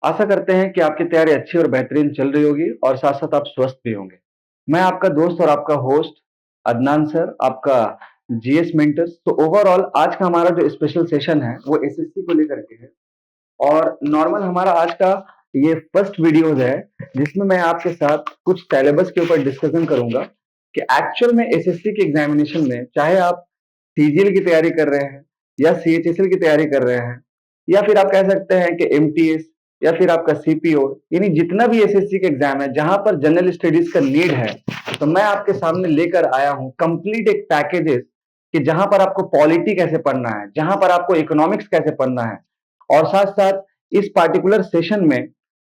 आशा करते हैं कि आपकी तैयारी अच्छी और बेहतरीन चल रही होगी और साथ-साथ आप स्वस्थ भी होंगे। मैं आपका दोस्त और आपका होस्ट अदनान सर, आपका जीएस मेंटर्स। तो ओवरऑल आज का हमारा जो स्पेशल सेशन है, वो एसएससी को लेकर के है और नॉर्मल हमारा आज का ये फर्स्ट वीडियोज़ है, जिसमें मैं आपके साथ कुछ सिलेबस के ऊपर डिस्कशन करूँगा कि एक्चुअल में एसएससी के एग्ज़ामिनेशन में चाहे आप सीजीएल की तैयारी कर रहे हैं या सीएचएसएल की तैयारी कर रहे हैं या फिर आप कह सकते हैं कि एमटीएस या फिर आपका सीपीओ, यानी जितना भी एसएससी का एग्जाम है जहां पर जनरल स्टडीज का नीड है, तो मैं आपके सामने लेकर आया हूं कंप्लीट एक पैकेजेस कि जहां पर आपको पॉलिटी कैसे पढ़ना है, जहां पर आपको इकोनॉमिक्स कैसे पढ़ना है। और साथ साथ इस पार्टिकुलर सेशन में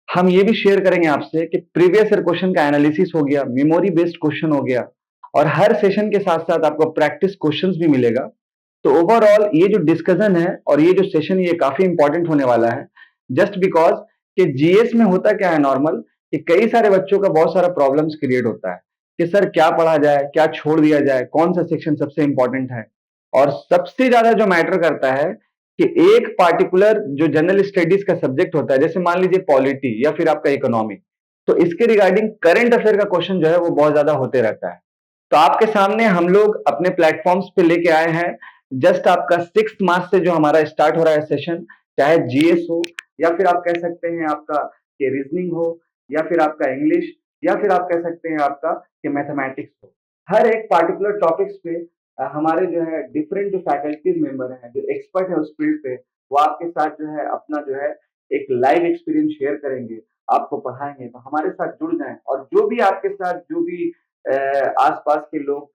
हम ये भी शेयर करेंगे आपसे कि प्रीवियस ईयर क्वेश्चन का एनालिसिस हो गया, मेमोरी बेस्ड क्वेश्चन हो गया और हर सेशन के साथ साथ आपको प्रैक्टिस क्वेश्चंस भी मिलेगा। तो ओवरऑल ये जो डिस्कशन है और ये जो सेशन ये काफी इंपॉर्टेंट होने वाला है, जस्ट बिकॉज कि जीएस में होता क्या है नॉर्मल कि कई सारे बच्चों का बहुत सारा प्रॉब्लम्स क्रिएट होता है कि सर क्या पढ़ा जाए, क्या छोड़ दिया जाए, कौन सा सेक्शन सबसे इंपॉर्टेंट है। और सबसे ज्यादा जो मैटर करता है कि एक पार्टिकुलर जो जनरल स्टडीज का सब्जेक्ट होता है, जैसे मान लीजिए पॉलिटी या फिर आपका इकोनॉमी, तो इसके रिगार्डिंग करंट अफेयर का क्वेश्चन जो है वो बहुत ज्यादा होते रहता है। तो आपके सामने हम लोग अपने प्लेटफॉर्म्स पे लेके आए हैं जस्ट आपका 6 मार्च से जो हमारा स्टार्ट हो रहा है सेशन, चाहे जीएस हो या फिर आप कह सकते हैं आपका कि रीजनिंग हो या फिर आपका इंग्लिश या फिर आप कह सकते हैं आपका कि मैथमेटिक्स हो। हर एक पार्टिकुलर टॉपिक्स पे हमारे जो है डिफरेंट जो फैकल्टीज मेंबर हैं, जो एक्सपर्ट है उस फील्ड पे, वो आपके साथ जो है अपना जो है एक लाइव एक्सपीरियंस शेयर करेंगे, आपको पढ़ाएंगे। तो हमारे साथ जुड़ जाएं और जो भी आपके साथ जो भी आसपास के लोग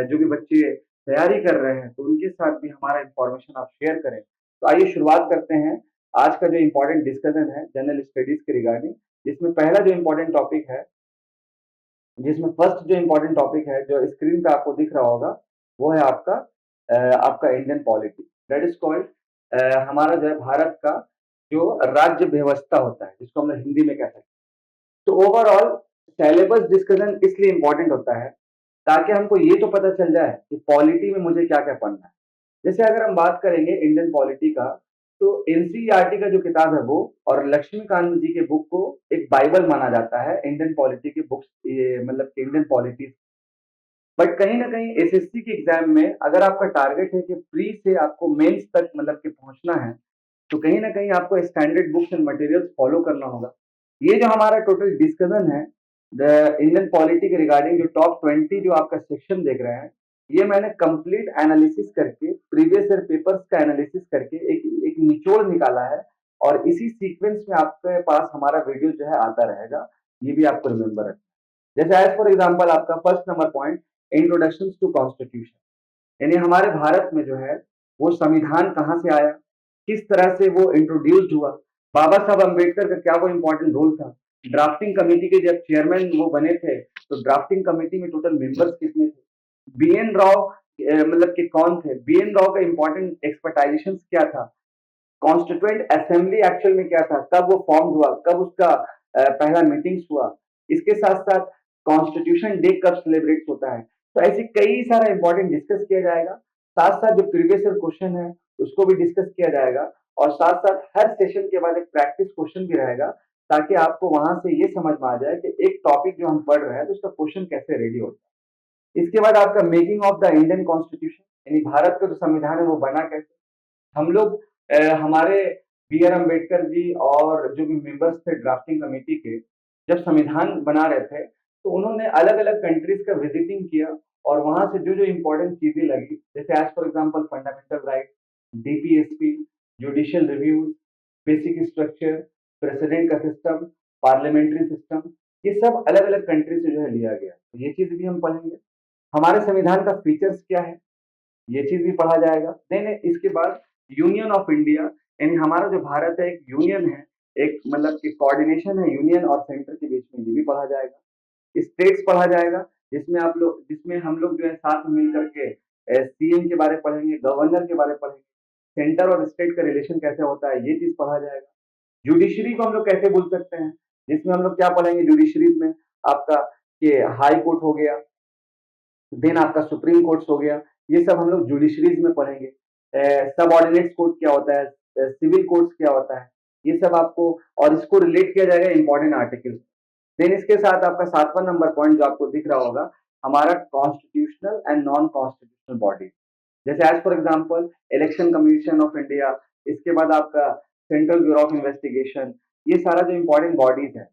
जो भी बच्चे तैयारी कर रहे हैं, तो उनके साथ भी हमारा इन्फॉर्मेशन आप शेयर करें। तो आइए शुरुआत करते हैं आज का जो इम्पोर्टेंट डिस्कशन है जनरल स्टडीज के रिगार्डिंग, जिसमें पहला जो इम्पोर्टेंट टॉपिक है, जिसमें फर्स्ट जो इम्पोर्टेंट टॉपिक है जो स्क्रीन पे आपको दिख रहा होगा, वो है आपका Indian polity. That is called हमारा जो है भारत का जो राज्य व्यवस्था होता है, जिसको हम लोग हिंदी में कह सकते हैं। तो ओवरऑल सिलेबस डिस्कशन इसलिए इम्पोर्टेंट होता है ताकि हमको ये तो पता चल जाए कि पॉलिटी में मुझे क्या-क्या पढ़ना है। जैसे अगर हम बात करेंगे इंडियन पॉलिटी का, तो एनसीईआरटी का जो किताब है वो और लक्ष्मीकांत जी के बुक को एक बाइबल माना जाता है इंडियन पॉलिटी की बुक्स, ये मतलब इंडियन पॉलिटी। बट कहीं न कहीं एसएससी के एग्ज़ाम में अगर आपका टारगेट है कि प्री से आपको मेंस तक मतलब कि पहुँचना है, तो कहीं न कहीं आपको standard books and materials follow करना होगा। ये जो हमारा टोटल डिस्कशन है, द इंडियन पॉलिटी के रिगार्डिंग जो टॉप 20 जो आपका सेक्शन देख रहे हैं, ये मैंने कंप्लीट एनालिसिस करके, प्रीवियस ईयर पेपर्स का एनालिसिस करके एक एक निचोड़ निकाला है और इसी सीक्वेंस में आपके पास हमारा वीडियो जो है आता रहेगा। ये भी आपको रिमेंबर रखना है। जैसे एज़ फॉर एग्ज़ाम्पल आपका first number point introduction to constitution, यानी हमारे भारत में जो है वो संविधान कहाँ से आया, किस तरह से वो इंट्रोड्यूस्ड हुआ, बाबा साहब अम्बेडकर का क्या वो इम्पोर्टेंट रोल था, ड्राफ्टिंग कमेटी के जब चेयरमैन वो बने थे, तो ड्राफ्टिंग कमेटी में टोटल मेंबर्स कितने थे, बीएन राव मतलब कि कौन थे, बीएन राव का इम्पोर्टेंट एक्सपर्टाइजेशन क्या था, कॉन्स्टिट्यूएंट असेंबली एक्चुअल में क्या था, कब वो फॉर्म हुआ, कब उसका पहला मीटिंग्स हुआ, इसके साथ साथ कॉन्स्टिट्यूशन डे कब सेलिब्रेट होता है। तो ऐसे कई सारा इंपॉर्टेंट डिस्कस किया जाएगा। साथ साथ जो प्रीवियस ईयर क्वेश्चन है उसको भी डिस्कस किया जाएगा और साथ साथ हर सेशन के बाद एक प्रैक्टिस क्वेश्चन भी रहेगा, ताकि आपको वहां से ये समझ में आ जाए कि एक टॉपिक जो हम पढ़ रहे हैं तो उसका क्वेश्चन कैसे रेडी होता है। इसके बाद आपका making of the Indian constitution, यानी भारत का जो संविधान है वो बना कैसे। हम लोग हमारे बी आर अम्बेडकर जी और जो भी मेंबर्स थे ड्राफ्टिंग कमेटी के, जब संविधान बना रहे थे, तो उन्होंने अलग अलग कंट्रीज का विजिटिंग किया और वहां से जो जो इम्पोर्टेंट चीजें लगी, जैसे as for example fundamental right, DPSP, judicial review, basic structure, president का सिस्टम, पार्लियामेंट्री सिस्टम, ये सब अलग अलग कंट्री से जो है लिया गया। तो ये चीज भी हम पढ़ेंगे। हमारे संविधान का फीचर्स क्या है, ये चीज भी पढ़ा जाएगा। देन इसके बाद यूनियन ऑफ इंडिया, यानी हमारा जो भारत है एक यूनियन है, एक मतलब कि कोऑर्डिनेशन है यूनियन और सेंटर के बीच में, ये भी पढ़ा जाएगा। स्टेट्स पढ़ा जाएगा, जिसमें हम लोग जो है साथ में मिल करके सीएम के बारे में पढ़ेंगे, गवर्नर के बारे में पढ़ेंगे, सेंटर और स्टेट का रिलेशन कैसे होता है, ये चीज पढ़ा जाएगा। जुडिशरी को हम लोग कैसे बोल सकते हैं, जिसमें हम लोग क्या पढ़ेंगे जुडिशरीज में, आपका कि हाई कोर्ट हो गया, देन आपका सुप्रीम कोर्ट्स हो गया, ये सब हम लोग जुडिशरीज में पढ़ेंगे। सब ऑर्डिनेट्स कोर्ट क्या होता है, सिविल कोर्ट्स क्या होता है, ये सब आपको, और इसको रिलेट किया जाएगा इंपॉर्टेंट आर्टिकल। देन इसके साथ आपका 7वां नंबर पॉइंट जो आपको दिख रहा होगा, हमारा constitutional and non constitutional body, जैसे as for example Election Commission of India, इसके बाद आपका सेंट्रल ब्यूरो ऑफ इन्वेस्टिगेशन, ये सारा जो इंपॉर्टेंट बॉडीज है,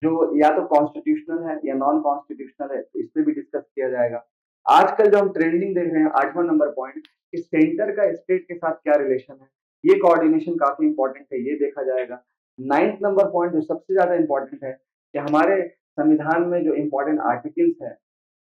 जो या तो कॉन्स्टिट्यूशनल है या नॉन कॉन्स्टिट्यूशनल है, तो इस पे भी डिस्कस किया जाएगा। आजकल जो हम ट्रेंडिंग देख रहे हैं, 8वां नंबर पॉइंट, कि सेंटर का स्टेट के साथ क्या रिलेशन है, ये कोऑर्डिनेशन काफी इंपॉर्टेंट है, ये देखा जाएगा। 9th नंबर पॉइंट जो सबसे ज्यादा इंपॉर्टेंट है, कि हमारे संविधान में जो इंपॉर्टेंट आर्टिकल्स है,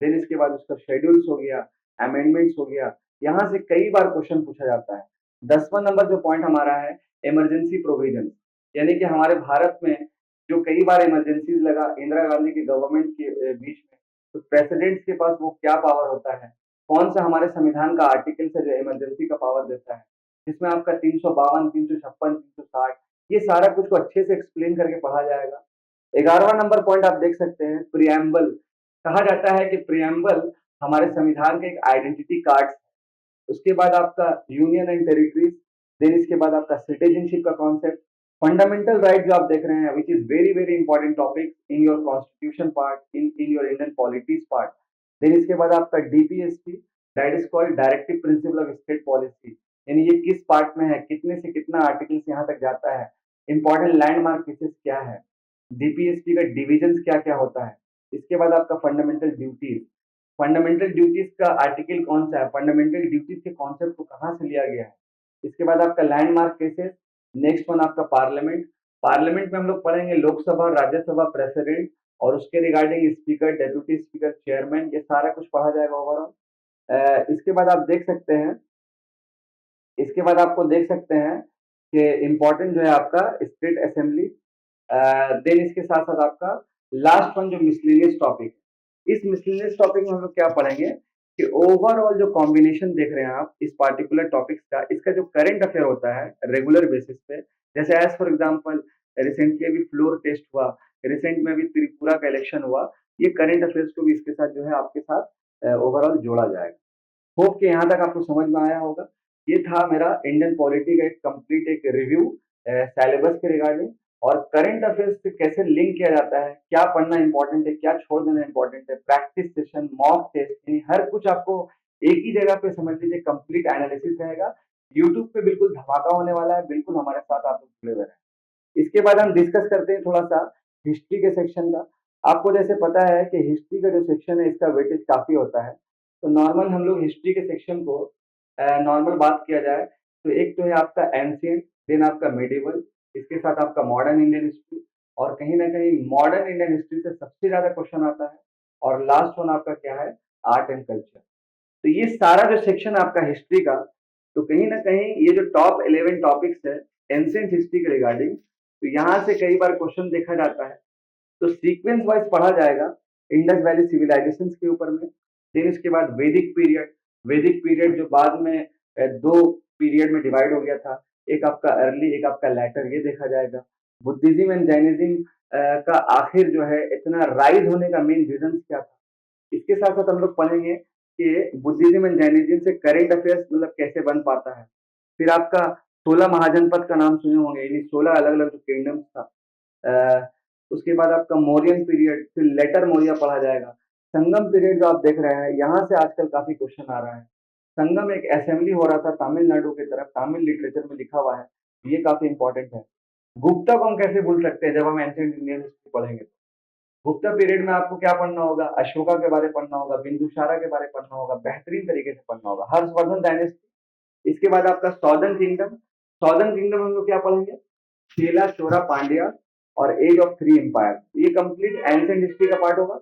देन इसके बाद उसका शेड्यूल्स हो गया, अमेंडमेंट्स हो गया, यहाँ से कई बार क्वेश्चन पूछा जाता है। 10वां नंबर जो पॉइंट हमारा है, इमरजेंसी प्रोविजन, यानी कि हमारे भारत में जो कई बार इमरजेंसीज लगा इंदिरा गांधी की गवर्नमेंट के बीच में, तो प्रेसिडेंट के पास वो क्या पावर होता है, कौन सा हमारे संविधान का आर्टिकल है जो इमरजेंसी का पावर देता है, जिसमें आपका 352, 356, 360, ये सारा कुछ को अच्छे से एक्सप्लेन करके पढ़ा जाएगा। 11वां नंबर पॉइंट आप देख सकते हैं, प्रियम्बल। कहा जाता है कि प्रियम्बल हमारे संविधान का एक आइडेंटिटी कार्ड। उसके बाद आपका यूनियन एंड टेरिटरीज, देन इसके बाद आपका सिटीजनशिप का कॉन्सेप्ट, फंडामेंटल राइट जो आप देख रहे हैं, which is very very important topic in your constitution part, in your Indian polities part. Then इसके बाद आपका DPSP, that is called directive principle of state policy, यानी ये किस पार्ट में है, कितने से कितना आर्टिकल्स यहाँ तक जाता है, इंपॉर्टेंट लैंडमार्क केसेस क्या है, डीपीएसपी का डिविजन क्या क्या होता है। इसके बाद आपका फंडामेंटल ड्यूटीज, फंडामेंटल ड्यूटीज का आर्टिकल कौन सा है, फंडामेंटल ड्यूटीज के कॉन्सेप्ट को कहाँ से लिया गया है। इसके बाद आपका लैंडमार्क केसेस, नेक्स्ट वन आपका पार्लियामेंट। पार्लियामेंट में हम लोग पढ़ेंगे लोकसभा, राज्यसभा, प्रेसिडेंट, और उसके regarding speaker, deputy speaker, chairman, ये सारा कुछ पढ़ा जाएगा ओवरऑल। इसके बाद आप देख सकते हैं, इसके बाद आपको देख सकते हैं कि इम्पोर्टेंट जो है आपका स्टेट असेंबली। देन इसके साथ साथ आपका लास्ट वन जो मिसलेनियस टॉपिक, इस मिसलेनियस टॉपिक में हम लोग क्या पढ़ेंगे कि ओवरऑल जो कॉम्बिनेशन देख रहे हैं आप इस पार्टिकुलर टॉपिक्स का, इसका जो करंट अफेयर होता है रेगुलर बेसिस पे, जैसे एज फॉर एग्जांपल रिसेंटली अभी फ्लोर टेस्ट हुआ, रिसेंट में अभी त्रिपुरा का इलेक्शन हुआ, ये करंट अफेयर्स को भी इसके साथ जो है आपके साथ ओवरऑल जोड़ा जाएगा। होप कि यहाँ तक आपको समझ में आया होगा। ये था मेरा इंडियन पॉलिटी का एक कंप्लीट एक रिव्यू सिलेबस के रिगार्डिंग, और करंट अफेयर्स से कैसे लिंक किया जाता है, क्या पढ़ना इंपॉर्टेंट है, क्या छोड़ देना इंपॉर्टेंट है, प्रैक्टिस सेशन, मॉक टेस्ट, हर कुछ आपको एक ही जगह पे समझ लीजिए कंप्लीट एनालिसिस रहेगा। यूट्यूब पे बिल्कुल धमाका होने वाला है, बिल्कुल हमारे साथ आप लोग जुड़े हुए रहें। इसके बाद हम डिस्कस करते हैं थोड़ा सा हिस्ट्री के सेक्शन का। आपको जैसे पता है कि हिस्ट्री का जो सेक्शन है इसका वेटेज काफी होता है, तो नॉर्मल हम लोग हिस्ट्री के सेक्शन को नॉर्मल बात किया जाए तो एक तो है आपका एंशियंट, देन आपका मेडिवल, इसके साथ आपका मॉडर्न इंडियन हिस्ट्री, और कहीं ना कहीं मॉडर्न इंडियन हिस्ट्री से सबसे ज्यादा क्वेश्चन आता है, और लास्ट वन आपका क्या है, आर्ट एंड कल्चर। तो ये सारा जो सेक्शन है आपका हिस्ट्री का, तो कहीं ना कहीं ये जो टॉप 11 टॉपिक्स है एंशियंट हिस्ट्री के रिगार्डिंग, तो यहाँ से कई बार क्वेश्चन देखा जाता है, तो सीक्वेंस वाइज पढ़ा जाएगा इंडस वैली सिविलाइजेशन के ऊपर में। देन इसके बाद वैदिक पीरियड, वैदिक पीरियड जो बाद में दो पीरियड में डिवाइड हो गया था, एक आपका अर्ली, एक आपका लेटर, ये देखा जाएगा। बुद्धिज्म एंड जैनिज्म का आखिर जो है इतना राइज होने का मेन रीजन क्या था, इसके साथ साथ हम लोग पढ़ेंगे कि बुद्धिज्म एंड जैनिज्म से करेंट अफेयर्स मतलब कैसे बन पाता है। फिर आपका 16 महाजनपद का नाम सुने होंगे, यानी 16 अलग अलग जो किंगडम्स था। उसके बाद आपका मौर्यन पीरियड, फिर लेटर मौर्य पढ़ा जाएगा। संगम पीरियड जो आप देख रहे हैं, यहाँ से आजकल काफी क्वेश्चन आ रहा है। संगम एक असेंबली हो रहा था तमिलनाडु की तरफ, तमिल लिटरेचर में लिखा हुआ है, ये काफी इंपॉर्टेंट है। गुप्ता को हम कैसे भूल सकते हैं जब हम एंशिएंट इंडियन हिस्ट्री पढ़ेंगे तो। गुप्ता पीरियड में आपको क्या पढ़ना होगा, अशोका के बारे में पढ़ना होगा, बिंदुसारा के बारे में पढ़ना होगा, बेहतरीन तरीके से पढ़ना होगा, हर्षवर्धन डायनेस्टी। इसके बाद आपका सॉदर्न किंगडम, सॉदर्न किंगडम हम लोग क्या पढ़ेंगे, चेला, चोरा, पांड्या और एज ऑफ थ्री एम्पायर, ये कंप्लीट एंशिएंट हिस्ट्री का पार्ट होगा।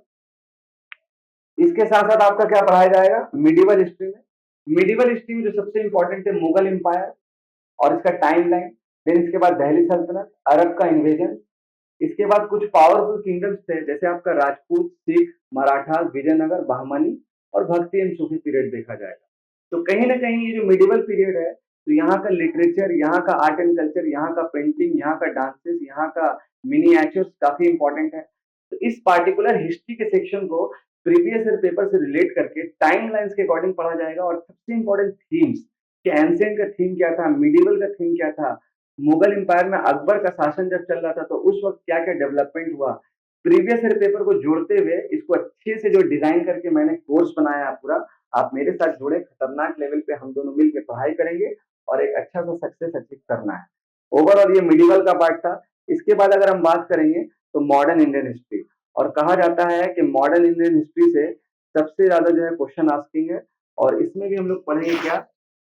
इसके साथ साथ आपका क्या पढ़ाया जाएगा, मिडिवल हिस्ट्री में। मिडिवल हिस्ट्री में जो सबसे इंपॉर्टेंट है मुगल एम्पायर और इसका टाइम लाइन, देन इसके बाद दिल्ली सल्तनत, अरब का इन्वेजन। इसके बाद कुछ पावरफुल किंगडम्स थे जैसे आपका राजपूत, सिख, मराठा, विजयनगर, बहमनी और भक्ति एंड सूफी पीरियड देखा जाएगा। तो कहीं ना कहीं ये जो मिडिवल पीरियड है, तो यहाँ का लिटरेचर, यहाँ का आर्ट एंड कल्चर, यहाँ का पेंटिंग, यहाँ का डांसेस, यहाँ का मिनिएचर्स काफी इंपॉर्टेंट है। तो इस पार्टिकुलर हिस्ट्री के सेक्शन को प्रीवियस ईयर पेपर से रिलेट करके टाइम लाइन्स के अकॉर्डिंग पढ़ा जाएगा, और सबसे इंपॉर्टेंट थीम्स कि एंशिएंट का थीम क्या था, मिडिवल का थीम क्या था, मुगल एम्पायर में अकबर का शासन जब चल रहा था तो उस वक्त क्या क्या डेवलपमेंट हुआ, प्रीवियस ईयर पेपर को जोड़ते हुए इसको अच्छे से जो डिजाइन करके मैंने कोर्स बनाया है पूरा, आप मेरे साथ जुड़े, खतरनाक लेवल पे हम दोनों मिलकर पढ़ाई करेंगे और एक अच्छा सा सक्सेस अचीव करना है। ओवरऑल ये मिडिवल का पार्ट था। इसके बाद अगर हम बात करेंगे तो मॉडर्न इंडियन हिस्ट्री, और कहा जाता है कि मॉडर्न इंडियन हिस्ट्री से सबसे ज्यादा जो है क्वेश्चन आस्किंग है। और इसमें भी हम लोग पढ़ेंगे क्या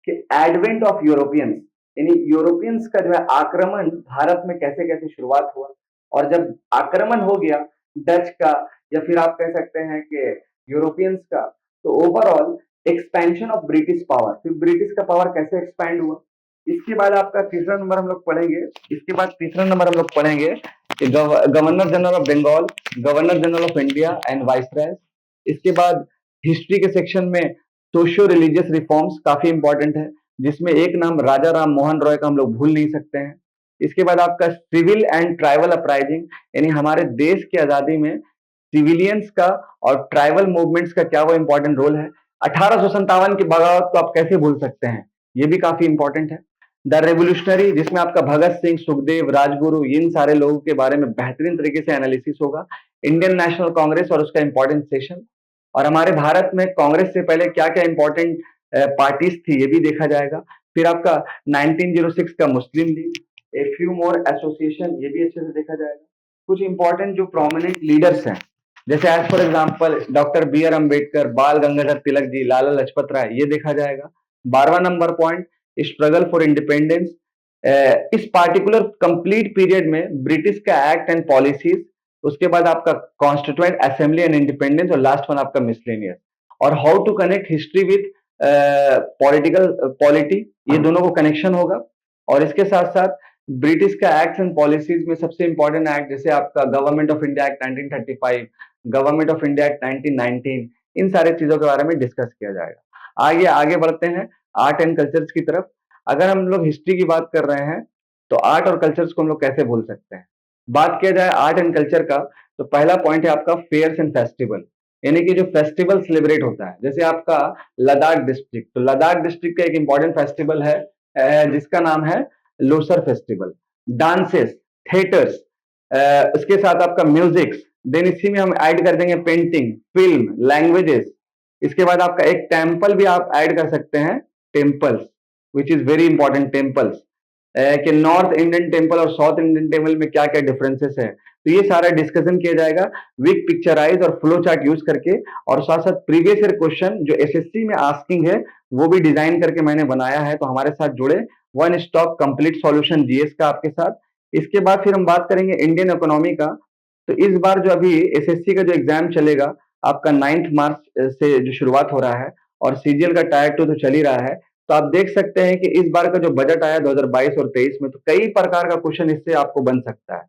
कि एडवेंट ऑफ यूरोपियंस, यानी यूरोपियंस का जो है आक्रमण भारत में कैसे कैसे शुरुआत हुआ, और जब आक्रमण हो गया डच का, या फिर आप कह सकते हैं कि यूरोपियंस का, तो overall expansion of British power, फिर ब्रिटिश का पावर कैसे एक्सपैंड हुआ। इसके बाद आपका तीसरा नंबर हम लोग पढ़ेंगे। इसके बाद तीसरा नंबर हम लोग पढ़ेंगे कि governor general of Bengal, governor general of India and viceroy. इसके बाद हिस्ट्री के सेक्शन में सोशियो रिलीजियस रिफॉर्म्स काफी इंपॉर्टेंट है, जिसमें एक नाम राजा राम मोहन रॉय का हम लोग भूल नहीं सकते हैं। इसके बाद आपका सिविल एंड ट्राइबल अपराइजिंग, यानी हमारे देश की आजादी में सिविलियंस का और ट्राइबल मूवमेंट्स का क्या वो इंपॉर्टेंट रोल है। 1857 की बगावत को आप कैसे भूल सकते हैं, ये भी काफी इंपॉर्टेंट है। द रेवोल्यूशनरी, जिसमें आपका भगत सिंह, सुखदेव, राजगुरु, इन सारे लोगों के बारे में बेहतरीन तरीके से एनालिसिस होगा। इंडियन नेशनल कांग्रेस और उसका इंपॉर्टेंट सेशन, और हमारे भारत में कांग्रेस से पहले क्या क्या इंपॉर्टेंट पार्टीज थी ये भी देखा जाएगा। फिर आपका 1906 का Muslim League, a few more association, ये भी अच्छे से देखा जाएगा। कुछ इंपॉर्टेंट जो प्रोमिनेंट लीडर्स हैं, जैसे as for example doctor B R Ambedkar, Bal Gangadhar Tilak ji, Lala Lajpat Rai, ये देखा जाएगा। 12वां number point, struggle for independence. इस पार्टिकुलर कंप्लीट पीरियड में ब्रिटिश का एक्ट एंड पॉलिसीज, उसके बाद आपका कॉन्स्टिट्यूएंट असेंबली एंड इंडिपेंडेंस, और लास्ट वन आपका मिसलेनियस। और how to connect history with political polity, ये दोनों को कनेक्शन होगा। और इसके साथ साथ ब्रिटिश का एक्ट एंड पॉलिसीज में सबसे इंपॉर्टेंट एक्ट, जैसे आपका government of India act 1935, government of India act 1919, इन सारे चीजों के बारे में डिस्कस किया जाएगा। आगे आगे बढ़ते हैं आर्ट एंड कल्चर्स की तरफ। अगर हम लोग हिस्ट्री की बात कर रहे हैं तो आर्ट और कल्चर्स को हम लोग कैसे भूल सकते हैं। बात किया जाए आर्ट एंड कल्चर का, तो पहला पॉइंट है आपका फेयर्स एंड फेस्टिवल, यानी कि जो फेस्टिवल सेलिब्रेट होता है। जैसे आपका लद्दाख डिस्ट्रिक्ट, तो लद्दाख डिस्ट्रिक्ट का एक इंपॉर्टेंट फेस्टिवल है जिसका नाम है लोसर फेस्टिवल। डांसेस, थिएटर्स, उसके साथ आपका म्यूजिक, देन इसी में हम ऐड कर देंगे पेंटिंग, फिल्म, लैंग्वेजेस। इसके बाद आपका एक टेम्पल भी आप ऐड कर सकते हैं, temples, which is very important. Temples कि नॉर्थ इंडियन टेम्पल और साउथ इंडियन टेम्पल में क्या क्या डिफरेंसेस है, तो ये सारा डिस्कशन किया जाएगा विद पिक्चराइज और फ्लो चार्ट यूज करके। और साथ साथ प्रीवियस ईयर क्वेश्चन जो एसएससी में आस्किंग है वो भी डिजाइन करके मैंने बनाया है, तो हमारे साथ जुड़े। One stop complete solution GS का आपके साथ। इसके बाद फिर हम बात करेंगे इंडियन इकोनॉमी का। तो इस बार जो अभी एसएससी का जो एग्जाम चलेगा आपका 9 मार्च से जो शुरुआत हो रहा है, और सीजीएल का टायर 2 तो चल ही रहा है। तो आप देख सकते हैं कि इस बार का जो बजट आया 2022 और 23 में, तो कई प्रकार का क्वेश्चन इससे आपको बन सकता है।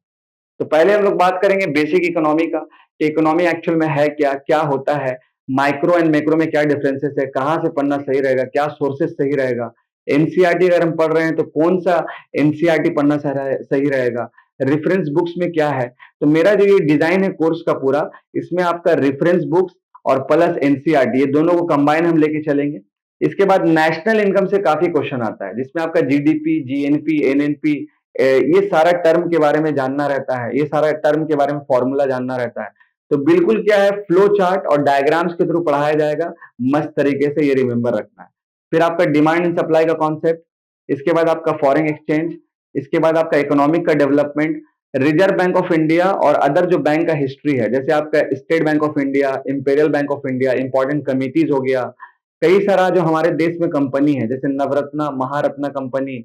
तो पहले हम लोग बात करेंगे बेसिक इकोनॉमी का, कि इकोनॉमी एक्चुअल में है क्या, क्या होता है, माइक्रो एंड मैक्रो में क्या डिफरेंसेस है, कहाँ से पढ़ना सही रहेगा, क्या सोर्सेस सही रहेगा। एनसीईआरटी अगर हम पढ़ रहे हैं तो कौन सा एनसीईआरटी पढ़ना सही रहेगा, रेफरेंस बुक्स में क्या है। तो मेरा जो ये डिजाइन है कोर्स का पूरा, इसमें आपका रेफरेंस बुक्स और प्लस एनसीईआरटी, ये दोनों को कंबाइन हम लेके चलेंगे। इसके बाद नेशनल इनकम से काफी क्वेश्चन आता है, जिसमें आपका जीडीपी, जीएनपी, एनएनपी, ये सारा टर्म के बारे में जानना रहता है, ये सारा टर्म के बारे में फॉर्मूला जानना रहता है। तो बिल्कुल क्या है, फ्लो चार्ट और डायग्राम्स के थ्रू पढ़ाया जाएगा, मस्त तरीके से ये रिमेंबर रखना है। फिर आपका डिमांड एंड सप्लाई का कॉन्सेप्ट, इसके बाद आपका फॉरेन एक्सचेंज, इसके बाद आपका इकोनॉमिक का development, reserve bank of India और अदर जो बैंक का हिस्ट्री है, जैसे आपका state bank of India, imperial bank of India, important committees हो गया, कई सारा जो हमारे देश में कंपनी है, जैसे नवरत्ना, महारत्ना कंपनी।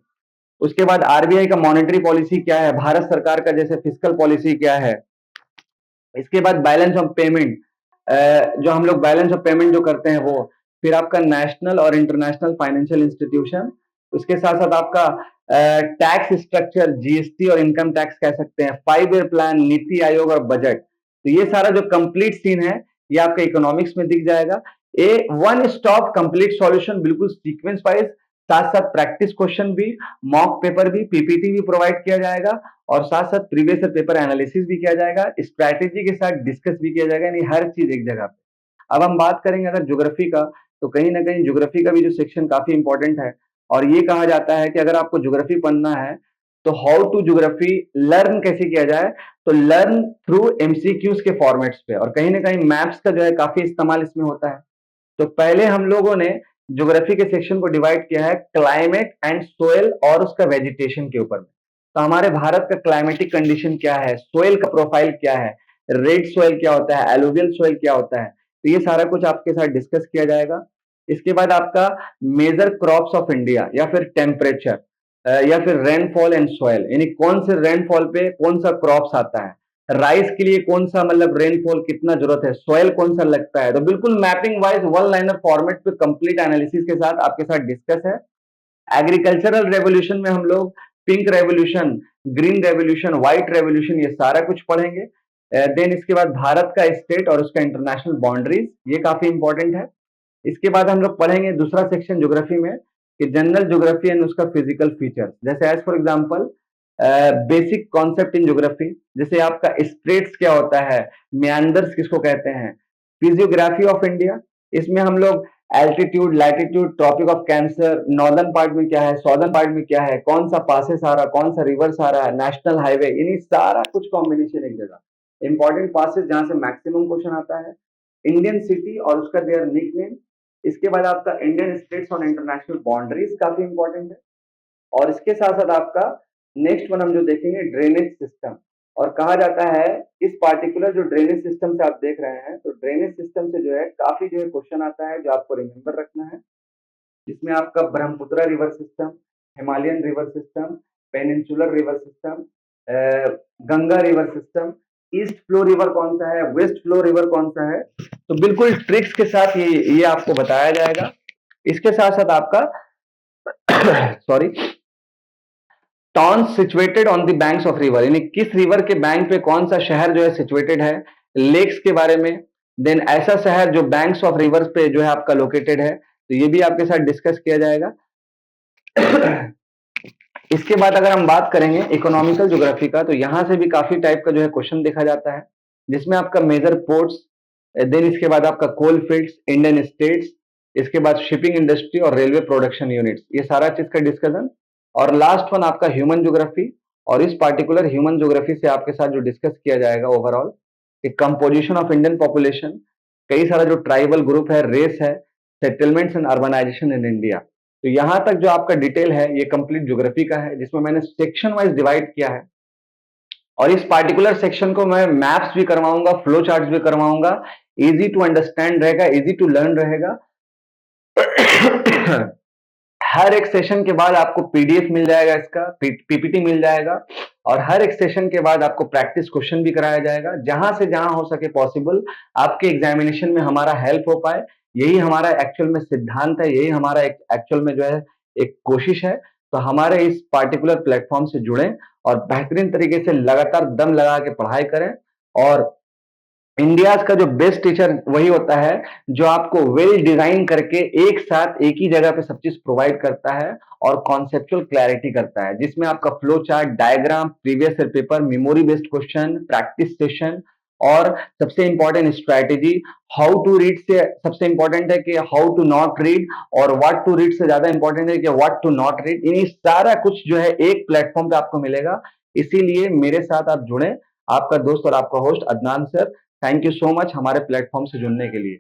उसके बाद आरबीआई का मॉनेटरी पॉलिसी क्या है, भारत सरकार का जैसे फिस्कल पॉलिसी क्या है। इसके बाद बैलेंस ऑफ पेमेंट, जो हम लोग बैलेंस ऑफ पेमेंट जो करते हैं वो। फिर आपका नेशनल और इंटरनेशनल फाइनेंशियल इंस्टीट्यूशन। उसके साथ साथ आपका टैक्स स्ट्रक्चर, जीएसटी और इनकम टैक्स कह सकते हैं, 5 ईयर प्लान, नीति आयोग और बजट। तो ये सारा जो कंप्लीट सीन है ये आपका इकोनॉमिक्स में दिख जाएगा। ए वन स्टॉप कंप्लीट सॉल्यूशन, बिल्कुल सीक्वेंस वाइज, साथ साथ प्रैक्टिस क्वेश्चन भी, मॉक पेपर भी, पीपीटी भी प्रोवाइड किया जाएगा, और साथ साथ प्रीवियस ईयर पेपर एनालिसिस भी किया जाएगा, स्ट्रैटेजी के साथ डिस्कस भी किया जाएगा, यानी हर चीज एक जगह पे। अब हम बात करेंगे अगर ज्योग्राफी का, तो कहीं ना कहीं ज्योग्राफी का भी जो सेक्शन काफी इंपॉर्टेंट है। और ये कहा जाता है कि अगर आपको ज्योग्राफी पढ़ना है तो हाउ टू ज्योग्राफी लर्न कैसे किया जाए, तो लर्न थ्रू एमसीक्यूज के फॉर्मेट्स पे, और कहीं ना कहीं मैप्स का जो है काफी इस्तेमाल इसमें होता है। तो पहले हम लोगों ने ज्योग्राफी के सेक्शन को डिवाइड किया है क्लाइमेट एंड सोयल और उसका वेजिटेशन के ऊपर में। तो हमारे भारत का क्लाइमेटिक कंडीशन क्या है, सोयल का प्रोफाइल क्या है, रेड सोयल क्या होता है, एलुवियल सोयल क्या होता है, तो ये सारा कुछ आपके साथ डिस्कस किया जाएगा। इसके बाद आपका मेजर क्रॉप्स ऑफ इंडिया या फिर टेम्परेचर या फिर रेनफॉल एंड सॉइल, यानी कौन से रेनफॉल पे कौन सा क्रॉप्स आता है, राइस के लिए कौन सा मतलब रेनफॉल कितना जरूरत है, सॉइल कौन सा लगता है, तो बिल्कुल mapping wise one liner format पे कंप्लीट एनालिसिस के साथ आपके साथ डिस्कस है। एग्रीकल्चरल रेवोल्यूशन में हम लोग pink revolution, green revolution, white revolution, ये सारा कुछ पढ़ेंगे। देन इसके बाद भारत का स्टेट और उसका इंटरनेशनल बाउंड्रीज, ये काफी इंपॉर्टेंट है। इसके बाद हम लोग पढ़ेंगे दूसरा सेक्शन ज्योग्राफी में कि जनरल ज्योग्राफी एंड उसका फिजिकल फीचर्स, जैसे as for example basic concept in geography, जैसे आपका स्ट्रेट्स क्या होता है, मेanders किसको कहते हैं, फिजियोग्राफी ऑफ इंडिया, इसमें हम लोग altitude, latitude, tropic of cancer, northern part में क्या है, साउदर्न पार्ट में क्या है, कौन सा पासेस आ रहा, कौन सा रिवर्स आ रहा है, नेशनल हाईवे, यानी सारा कुछ कॉम्बिनेशन एक जगह। इंपॉर्टेंट पासेस जहां से मैक्सिमम क्वेश्चन आता है, इंडियन सिटी और उसका देयर निकनेम। इसके बाद आपका Indian states on international boundaries काफी इंपॉर्टेंट है। और इसके साथ साथ आपका नेक्स्ट वन हम जो देखेंगे ड्रेनेज सिस्टम, और कहा जाता है इस पार्टिकुलर जो ड्रेनेज सिस्टम से आप देख रहे हैं, तो ड्रेनेज सिस्टम से जो है काफी जो है क्वेश्चन आता है जो आपको रिमेंबर रखना है, जिसमें आपका Brahmaputra river system, Himalayan river system, peninsular river system, Ganga river system, east flow river कौन सा है, वेस्ट फ्लो रिवर कौन सा है, तो बिल्कुल ट्रिक्स के साथ ये आपको बताया जाएगा। इसके साथ साथ आपका sorry, town situated on the banks of river, यानी किस रिवर के बैंक पे कौन सा शहर जो है सिचुएटेड है, लेक्स के बारे में। देन ऐसा शहर जो बैंक्स ऑफ रिवर्स पे जो है आपका लोकेटेड है, तो ये भी आपके साथ डिस्कस किया जाएगा। इसके बाद अगर हम बात करेंगे इकोनॉमिकल ज्योग्राफी का, तो यहां से भी काफी टाइप का जो है क्वेश्चन देखा जाता है, जिसमें आपका मेजर पोर्ट्स, देन इसके बाद आपका कोल फील्ड्स, इंडियन स्टेट्स, इसके बाद शिपिंग इंडस्ट्री और रेलवे प्रोडक्शन यूनिट्स, ये सारा चीज का डिस्कशन। और लास्ट वन आपका ह्यूमन ज्योग्राफी, और इस पार्टिकुलर ह्यूमन ज्योग्राफी से आपके साथ जो डिस्कस किया जाएगा overall composition of Indian population, कई सारा जो ट्राइबल ग्रुप है, रेस है, settlements and urbanisation in India. तो यहां तक जो आपका डिटेल है ये कंप्लीट ज्योग्राफी का है, जिसमें मैंने सेक्शन वाइज डिवाइड किया है। और इस पार्टिकुलर सेक्शन को मैं मैप्स भी करवाऊंगा, फ्लो चार्ट्स भी करवाऊंगा, इजी टू अंडरस्टैंड रहेगा, इजी टू लर्न रहेगा। हर एक सेशन के बाद आपको पीडीएफ मिल जाएगा, इसका पीपीटी मिल जाएगा, और हर एक सेशन के बाद आपको प्रैक्टिस क्वेश्चन भी कराया जाएगा, जहां से जहां हो सके पॉसिबल आपके एग्जामिनेशन में हमारा हेल्प हो पाए। यही हमारा एक्चुअल में सिद्धांत है, यही हमारा एक्चुअल में जो है एक कोशिश है। तो हमारे इस पार्टिकुलर प्लेटफॉर्म से जुड़ें और बेहतरीन तरीके से लगातार दम लगा के पढ़ाई करें। और इंडिया का जो बेस्ट टीचर वही होता है जो आपको वेल डिजाइन करके एक साथ एक ही जगह पे सब चीज प्रोवाइड करता है और कॉन्सेप्चुअल क्लैरिटी करता है, जिसमें आपका flow chart, diagram, previous year paper, memory based question, practice session, और सबसे important strategy how to read से सबसे इंपॉर्टेंट है कि हाउ टू नॉट रीड, और व्हाट टू रीड से ज्यादा इंपॉर्टेंट है कि व्हाट टू नॉट रीड। ये सारा कुछ जो है एक प्लेटफॉर्म पे आपको मिलेगा, इसीलिए मेरे साथ आप जुड़े। आपका दोस्त और आपका host Adnan sir, thank you so much हमारे प्लेटफॉर्म से जुड़ने के लिए।